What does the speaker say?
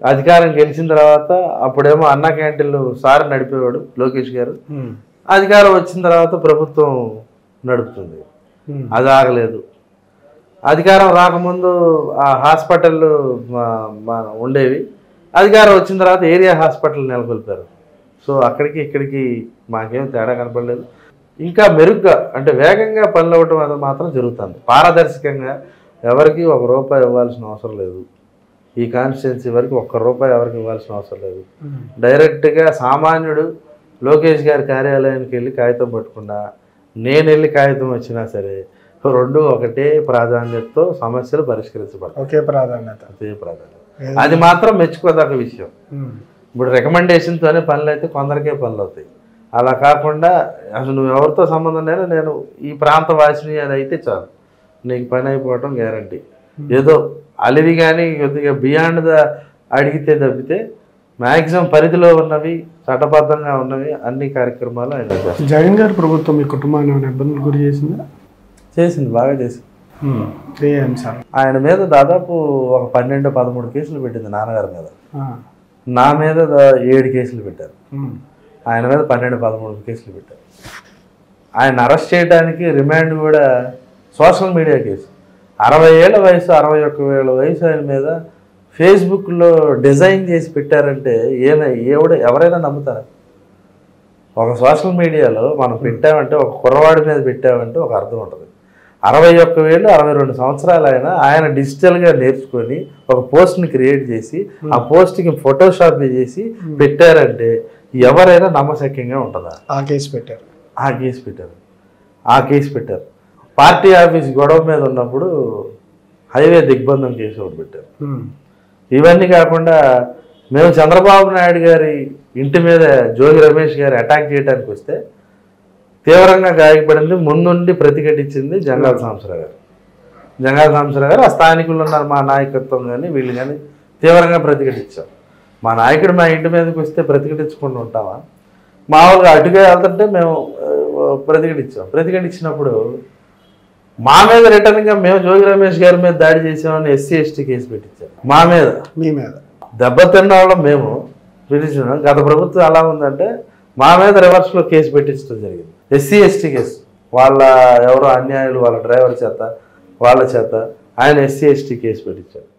అధికారం గెలిచిన తర్వాత అప్పుడేమో అన్నా క్యాంటీన్లు సార్ నడిపేవాడు లోకేష్ గారు. అధికారం వచ్చిన తర్వాత ప్రభుత్వం నడుపుతుంది. అది ఆగలేదు. అధికారం రాకముందు ఆ హాస్పిటళ్ళు ఉండేవి. అధికారం వచ్చిన తర్వాత ఏరియా హాస్పిటల్ నెలకొల్పారు. సో అక్కడికి ఇక్కడికి మాకేం తేడా కనపడలేదు. ఇంకా మెరుగ్గా అంటే వేగంగా పనులు అవ్వటం అది మాత్రం జరుగుతుంది. పారదర్శకంగా ఎవరికి ₹1 ఇవ్వాల్సిన అవసరం లేదు. ఈ కాన్స్టిట్యున్సీ వరకు ₹1 ఎవరికి ఇవ్వాల్సిన అవసరం లేదు. డైరెక్ట్గా సామాన్యుడు లోకేష్ గారి కార్యాలయానికి వెళ్ళి కాగితం పట్టుకున్నా, నేను వెళ్ళి కాగితం వచ్చినా సరే రెండు ఒకటే ప్రాధాన్యతతో సమస్యలు పరిష్కరించబడతాయి. ఒకే ప్రాధాన్యత. అది మాత్రం మెచ్చుకోదగ్గ విషయం. ఇప్పుడు రికమెండేషన్తోనే పనులు అయితే కొందరికే పనులు అవుతాయి. అలా కాకుండా అసలు నువ్వు ఎవరితో సంబంధం లేదా, నేను ఈ ప్రాంత వాసిని అని అయితే చాలు, నీకు పని అయిపోవటం గ్యారంటీ. ఏదో అలివి కానీ కొద్దిగా బియాండ్ అడిగితే తప్పితే మ్యాక్సిమం పరిధిలో ఉన్నవి, చట్టబద్ధంగా ఉన్నవి అన్ని కార్యక్రమాలు ఆయన చేస్తారు. జగన్ గారి ప్రభుత్వం మీ కుటుంబాన్ని ఏమైనా ఇబ్బందులు గురి చేసిందా? చేసింది, బాగా చేసింది. ఆయన మీద దాదాపు ఒక 12-13 కేసులు పెట్టింది నాన్నగారి మీద. నా మీద 7 కేసులు పెట్టారు. ఆయన మీద 12-13 కేసులు పెట్టారు. ఆయన అరెస్ట్ చేయడానికి రిమాండ్ కూడా సోషల్ మీడియా కేసు. 60 ఏళ్ల వయసు, 61 ఏళ్ల వయసు ఆయన మీద ఫేస్బుక్లో డిజైన్ చేసి పెట్టారంటే ఎవరైనా నమ్ముతారా? ఒక సోషల్ మీడియాలో మనం పెట్టామంటే, ఒక కుర్రవాడి మీద పెట్టామంటే ఒక అర్థం ఉంటుంది. 61 ఏళ్ళు 62 సంవత్సరాలు ఆయన డిజిటల్గా నేర్చుకొని ఒక పోస్ట్ని క్రియేట్ చేసి ఆ పోస్ట్కి ఫోటోషాప్ చేసి పెట్టారంటే ఎవరైనా నమ్మశక్యంగా ఉంటుందా? ఆ కేసు పెట్టారు. పార్టీ ఆఫీస్ గొడవ మీద ఉన్నప్పుడు హైవే దిగ్బంధం కేసు ఒకటి పెట్టారు. ఇవన్నీ కాకుండా మేము చంద్రబాబు నాయుడు గారి ఇంటి మీద జోగి రమేష్ గారి అటాక్ చేయడానికి వస్తే తీవ్రంగా గాయపడింది, ముందుండి ప్రతిఘటించింది జంగాల సాంబశివరావు గారు. ఆ స్థానికులు ఉన్నారు, మా నాయకత్వం కానీ వీళ్ళు కానీ తీవ్రంగా ప్రతిఘటించాం. మా నాయకుడు మా ఇంటి మీదకి వస్తే ప్రతిఘటించకుండా ఉంటామా? మామూలుగా అటుగా వెళ్తుంటే మేము ప్రతిఘటించినప్పుడు మా మీద రిటర్న్గా మేము జోగి రమేష్ గారి మీద దాడి చేసామని SC/ST కేసు పెట్టించాం. మీ మీద దెబ్బతిన్న వాళ్ళం మేము పిలిచిన. గత ప్రభుత్వం ఎలా ఉందంటే మా మీద రివర్స్లో కేసు పెట్టించడం జరిగింది. SC/ST కేసు, వాళ్ళ ఎవరో అన్యాయులు వాళ్ళ డ్రైవర్ చేత వాళ్ళ చేత ఆయన SC/ST కేసు పెట్టించారు.